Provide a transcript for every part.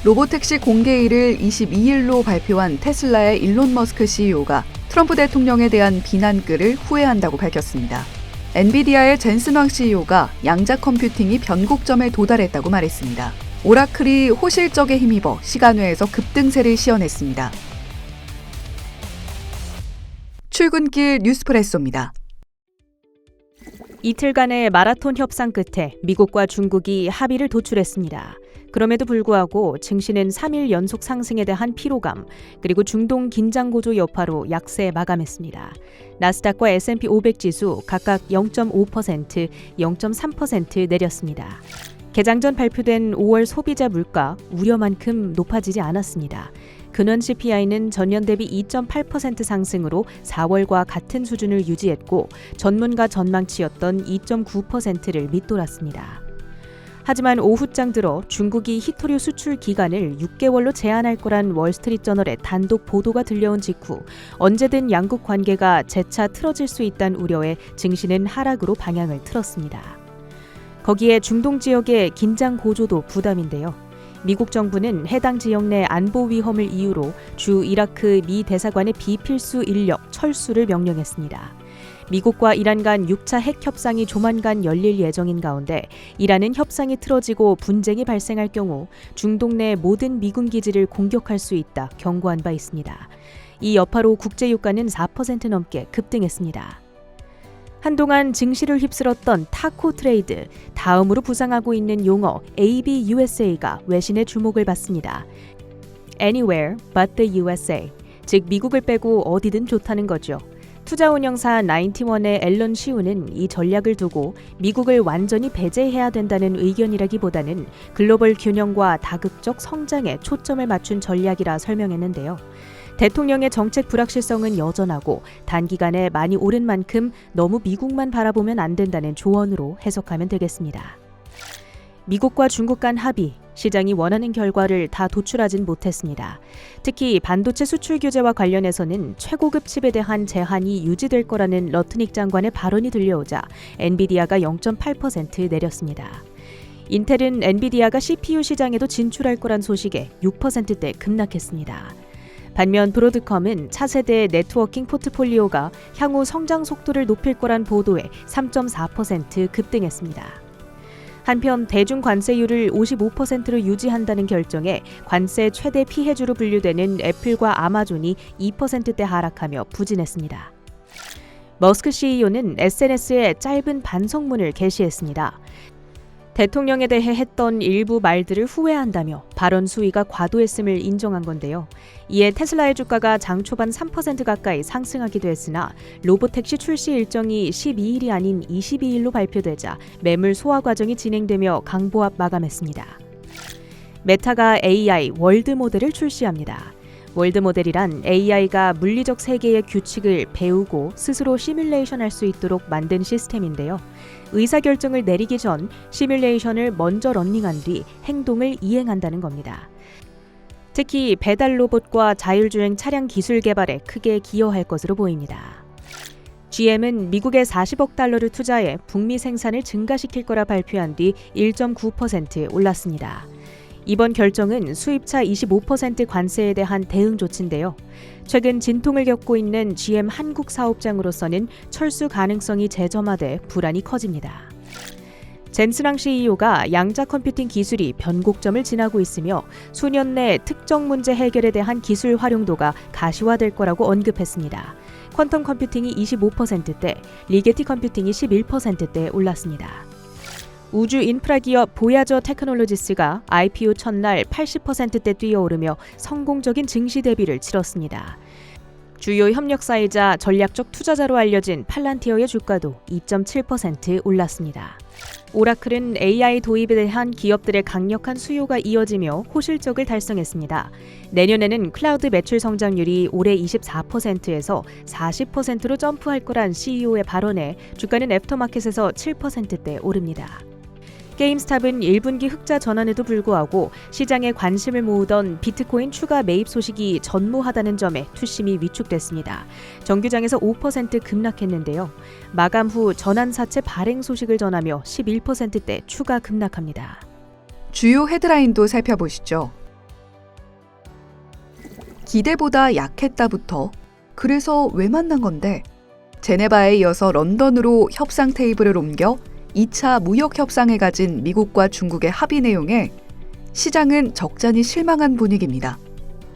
로보택시 공개일을 22일로 발표한 테슬라의 일론 머스크 CEO가 트럼프 대통령에 대한 비난글을 후회한다고 밝혔습니다. 엔비디아의 젠슨 황 CEO가 양자 컴퓨팅이 변곡점에 도달했다고 말했습니다. 오라클이 호실적에 힘입어 시간외에서 급등세를 시현했습니다. 출근길 뉴스프레소입니다. 이틀간의 마라톤 협상 끝에 미국과 중국이 합의를 도출했습니다. 그럼에도 불구하고 증시는 3일 연속 상승에 대한 피로감, 그리고 중동 긴장 고조 여파로 약세 마감했습니다. 나스닥과 S&P 500 지수 각각 0.5%, 0.3% 내렸습니다. 개장 전 발표된 5월 소비자 물가 우려만큼 높아지지 않았습니다. 근원 CPI는 전년 대비 2.8% 상승으로 4월과 같은 수준을 유지했고 전문가 전망치였던 2.9%를 밑돌았습니다. 하지만 오후장 들어 중국이 히토류 수출 기간을 6개월로 제한할 거란 월스트리트저널의 단독 보도가 들려온 직후 언제든 양국 관계가 재차 틀어질 수 있다는 우려에 증시는 하락으로 방향을 틀었습니다. 거기에 중동 지역의 긴장 고조도 부담인데요. 미국 정부는 해당 지역 내 안보 위험을 이유로 주 이라크 미 대사관의 비필수 인력 철수를 명령했습니다. 미국과 이란 간 6차 핵 협상이 조만간 열릴 예정인 가운데 이란은 협상이 틀어지고 분쟁이 발생할 경우 중동 내 모든 미군 기지를 공격할 수 있다 경고한 바 있습니다. 이 여파로 국제유가는 4% 넘게 급등했습니다. 한동안 증시를 휩쓸었던 타코 트레이드, 다음으로 부상하고 있는 용어 ABUSA가 외신의 주목을 받습니다. Anywhere but the USA, 즉 미국을 빼고 어디든 좋다는 거죠. 투자운영사 91의 앨런 시우는 이 전략을 두고 미국을 완전히 배제해야 된다는 의견이라기보다는 글로벌 균형과 다극적 성장에 초점을 맞춘 전략이라 설명했는데요. 대통령의 정책 불확실성은 여전하고 단기간에 많이 오른 만큼 너무 미국만 바라보면 안 된다는 조언으로 해석하면 되겠습니다. 미국과 중국 간 합의, 시장이 원하는 결과를 다 도출하진 못했습니다. 특히 반도체 수출 규제와 관련해서는 최고급 칩에 대한 제한이 유지될 거라는 러트닉 장관의 발언이 들려오자 엔비디아가 0.8% 내렸습니다. 인텔은 엔비디아가 CPU 시장에도 진출할 거란 소식에 6%대 급락했습니다. 반면 브로드컴은 차세대 네트워킹 포트폴리오가 향후 성장 속도를 높일 거란 보도에 3.4% 급등했습니다. 한편 대중 관세율을 55%로 유지한다는 결정에 관세 최대 피해주로 분류되는 애플과 아마존이 2%대 하락하며 부진했습니다. 머스크 CEO는 SNS에 짧은 반성문을 게시했습니다. 대통령에 대해 했던 일부 말들을 후회한다며 발언 수위가 과도했음을 인정한 건데요. 이에 테슬라의 주가가 장 초반 3% 가까이 상승하기도 했으나 로보택시 출시 일정이 12일이 아닌 22일로 발표되자 매물 소화 과정이 진행되며 강보합 마감했습니다. 메타가 AI 월드 모델을 출시합니다. 월드 모델이란 AI가 물리적 세계의 규칙을 배우고 스스로 시뮬레이션할 수 있도록 만든 시스템인데요. 의사결정을 내리기 전 시뮬레이션을 먼저 러닝한 뒤 행동을 이행한다는 겁니다. 특히 배달 로봇과 자율주행 차량 기술 개발에 크게 기여할 것으로 보입니다. GM은 미국에 40억 달러를 투자해 북미 생산을 증가시킬 거라 발표한 뒤 1.9% 올랐습니다. 이번 결정은 수입차 25% 관세에 대한 대응 조치인데요. 최근 진통을 겪고 있는 GM 한국 사업장으로서는 철수 가능성이 재점화돼 불안이 커집니다. 젠슨 황 CEO가 양자 컴퓨팅 기술이 변곡점을 지나고 있으며 수년 내 특정 문제 해결에 대한 기술 활용도가 가시화될 거라고 언급했습니다. 퀀텀 컴퓨팅이 25%대, 리게티 컴퓨팅이 11%대 올랐습니다. 우주 인프라 기업 보야저 테크놀로지스가 IPO 첫날 80%대 뛰어오르며 성공적인 증시 데뷔를 치렀습니다. 주요 협력사이자 전략적 투자자로 알려진 팔란티어의 주가도 2.7% 올랐습니다. 오라클은 AI 도입에 대한 기업들의 강력한 수요가 이어지며 호실적을 달성했습니다. 내년에는 클라우드 매출 성장률이 올해 24%에서 40%로 점프할 거란 CEO의 발언에 주가는 애프터마켓에서 7%대 오릅니다. 게임스탑은 1분기 흑자 전환에도 불구하고 시장에 관심을 모으던 비트코인 추가 매입 소식이 전무하다는 점에 투심이 위축됐습니다. 정규장에서 5% 급락했는데요. 마감 후 전환사채 발행 소식을 전하며 11%대 추가 급락합니다. 주요 헤드라인도 살펴보시죠. 기대보다 약했다부터 그래서 왜 만난 건데? 제네바에 이어서 런던으로 협상 테이블을 옮겨 2차 무역 협상을 가진 미국과 중국의 합의 내용에 시장은 적잖이 실망한 분위기입니다.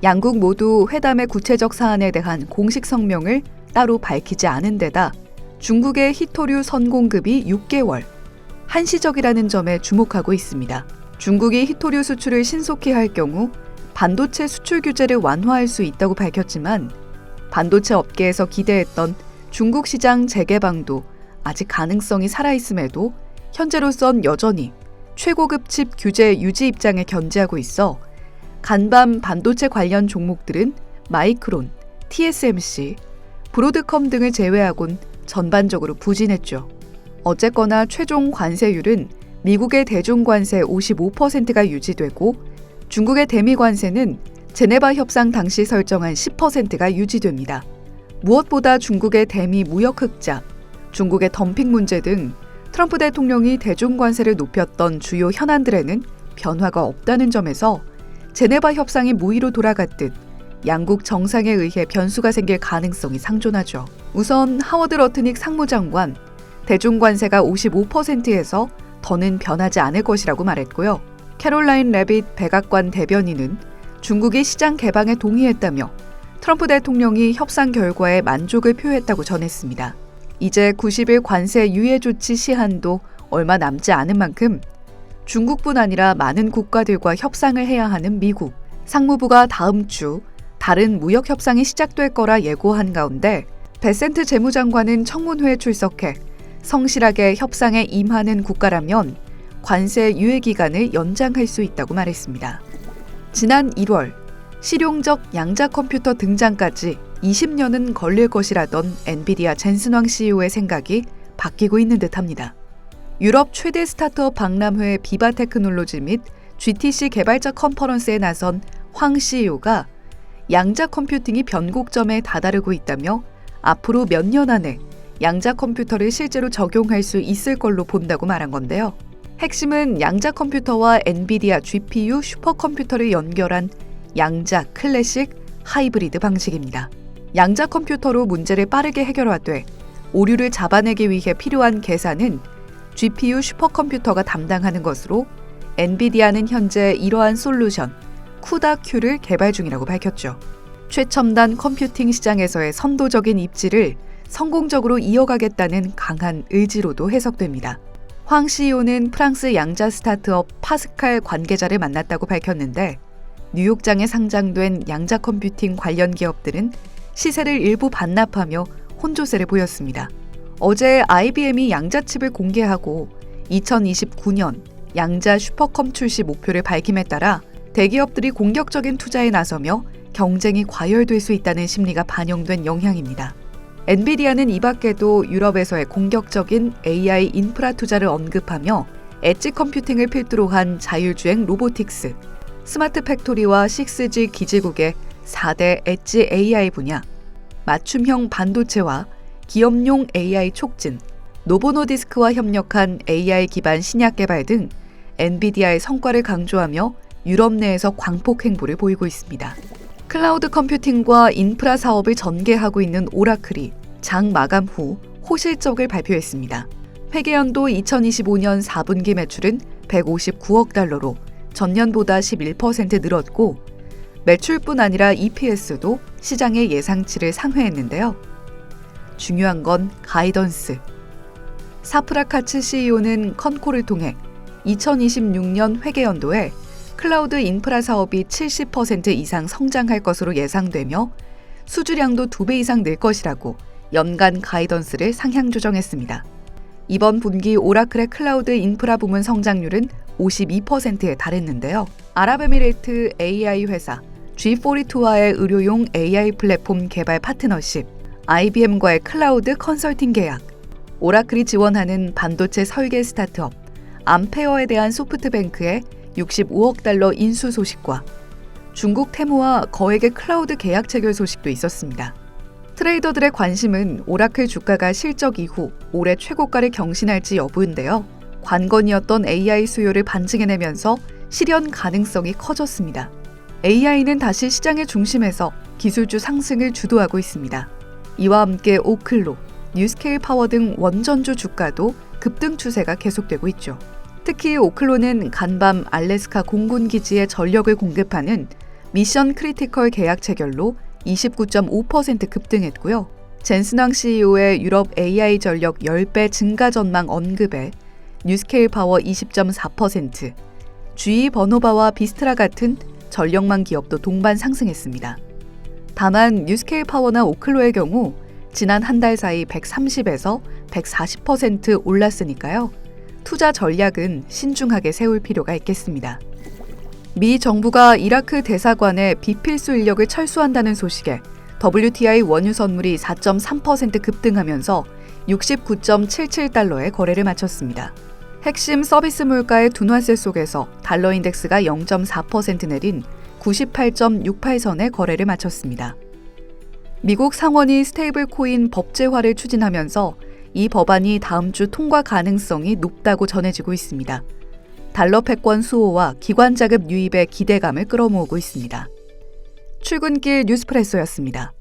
양국 모두 회담의 구체적 사안에 대한 공식 성명을 따로 밝히지 않은 데다 중국의 히토류 선공급이 6개월, 한시적이라는 점에 주목하고 있습니다. 중국이 히토류 수출을 신속히 할 경우 반도체 수출 규제를 완화할 수 있다고 밝혔지만 반도체 업계에서 기대했던 중국 시장 재개방도 아직 가능성이 살아있음에도 현재로선 여전히 최고급 칩 규제 유지 입장에 견지하고 있어 간밤 반도체 관련 종목들은 마이크론, TSMC, 브로드컴 등을 제외하곤 전반적으로 부진했죠. 어쨌거나 최종 관세율은 미국의 대중 관세 55%가 유지되고 중국의 대미 관세는 제네바 협상 당시 설정한 10%가 유지됩니다. 무엇보다 중국의 대미 무역 흑자, 중국의 덤핑 문제 등 트럼프 대통령이 대중 관세를 높였던 주요 현안들에는 변화가 없다는 점에서 제네바 협상이 무의로 돌아갔듯 양국 정상에 의해 변수가 생길 가능성이 상존하죠. 우선 하워드 러트닉 상무장관, 대중 관세가 55%에서 더는 변하지 않을 것이라고 말했고요. 캐롤라인 레빗 백악관 대변인은 중국이 시장 개방에 동의했다며 트럼프 대통령이 협상 결과에 만족을 표했다고 전했습니다. 이제 90일 관세 유예 조치 시한도 얼마 남지 않은 만큼 중국뿐 아니라 많은 국가들과 협상을 해야 하는 미국. 상무부가 다음 주 다른 무역 협상이 시작될 거라 예고한 가운데 베센트 재무장관은 청문회에 출석해 성실하게 협상에 임하는 국가라면 관세 유예 기간을 연장할 수 있다고 말했습니다. 지난 1월 실용적 양자 컴퓨터 등장까지 20년은 걸릴 것이라던 엔비디아 젠슨 황 CEO의 생각이 바뀌고 있는 듯합니다. 유럽 최대 스타트업 박람회 비바 테크놀로지 및 GTC 개발자 컨퍼런스에 나선 황 CEO가 양자 컴퓨팅이 변곡점에 다다르고 있다며 앞으로 몇 년 안에 양자 컴퓨터를 실제로 적용할 수 있을 걸로 본다고 말한 건데요. 핵심은 양자 컴퓨터와 엔비디아 GPU 슈퍼컴퓨터를 연결한 양자 클래식 하이브리드 방식입니다. 양자 컴퓨터로 문제를 빠르게 해결하되 오류를 잡아내기 위해 필요한 계산은 GPU 슈퍼컴퓨터가 담당하는 것으로 엔비디아는 현재 이러한 솔루션 쿠다큐를 개발 중이라고 밝혔죠. 최첨단 컴퓨팅 시장에서의 선도적인 입지를 성공적으로 이어가겠다는 강한 의지로도 해석됩니다. 황 CEO는 프랑스 양자 스타트업 파스칼 관계자를 만났다고 밝혔는데 뉴욕장에 상장된 양자 컴퓨팅 관련 기업들은 시세를 일부 반납하며 혼조세를 보였습니다. 어제 IBM이 양자칩을 공개하고 2029년 양자 슈퍼컴 출시 목표를 밝힘에 따라 대기업들이 공격적인 투자에 나서며 경쟁이 과열될 수 있다는 심리가 반영된 영향입니다. 엔비디아는 이 밖에도 유럽에서의 공격적인 AI 인프라 투자를 언급하며 엣지 컴퓨팅을 필두로 한 자율주행 로보틱스, 스마트 팩토리와 6G 기지국의 4대 엣지 AI 분야, 맞춤형 반도체와 기업용 AI 촉진, 노보노디스크와 협력한 AI 기반 신약 개발 등 엔비디아의 성과를 강조하며 유럽 내에서 광폭 행보를 보이고 있습니다. 클라우드 컴퓨팅과 인프라 사업을 전개하고 있는 오라클이 장 마감 후 호실적을 발표했습니다. 회계연도 2025년 4분기 매출은 159억 달러로 전년보다 11% 늘었고 매출뿐 아니라 EPS도 시장의 예상치를 상회했는데요. 중요한 건 가이던스. 사프라카츠 CEO는 컨콜을 통해 2026년 회계연도에 클라우드 인프라 사업이 70% 이상 성장할 것으로 예상되며 수주량도 2배 이상 늘 것이라고 연간 가이던스를 상향 조정했습니다. 이번 분기 오라클의 클라우드 인프라 부문 성장률은 52%에 달했는데요. 아랍에미레이트 AI 회사 G42와의 의료용 AI 플랫폼 개발 파트너십, IBM과의 클라우드 컨설팅 계약, 오라클이 지원하는 반도체 설계 스타트업 암페어에 대한 소프트뱅크의 65억 달러 인수 소식과 중국 테무와 거액의 클라우드 계약 체결 소식도 있었습니다. 트레이더들의 관심은 오라클 주가가 실적 이후 올해 최고가를 경신할지 여부인데요. 관건이었던 AI 수요를 반증해내면서 실현 가능성이 커졌습니다. AI는 다시 시장의 중심에서 기술주 상승을 주도하고 있습니다. 이와 함께 오클로, 뉴스케일 파워 등 원전주 주가도 급등 추세가 계속되고 있죠. 특히 오클로는 간밤 알래스카 공군기지에 전력을 공급하는 미션 크리티컬 계약 체결로 29.5% 급등했고요. 젠슨왕 CEO의 유럽 AI 전력 10배 증가 전망 언급에 뉴스케일 파워 20.4%, GE 버노바와 비스트라 같은 전력망 기업도 동반 상승했습니다. 다만 뉴스케일 파워나 오클로의 경우 지난 한 달 사이 130에서 140% 올랐으니까요. 투자 전략은 신중하게 세울 필요가 있겠습니다. 미 정부가 이라크 대사관의 비필수 인력을 철수한다는 소식에 WTI 원유 선물이 4.3% 급등하면서 69.77달러에 거래를 마쳤습니다. 핵심 서비스 물가의 둔화세 속에서 달러 인덱스가 0.4% 내린 98.68선에 거래를 마쳤습니다. 미국 상원이 스테이블 코인 법제화를 추진하면서 이 법안이 다음 주 통과 가능성이 높다고 전해지고 있습니다. 달러 패권 수호와 기관 자금 유입의 기대감을 끌어모으고 있습니다. 출근길 뉴스프레소였습니다.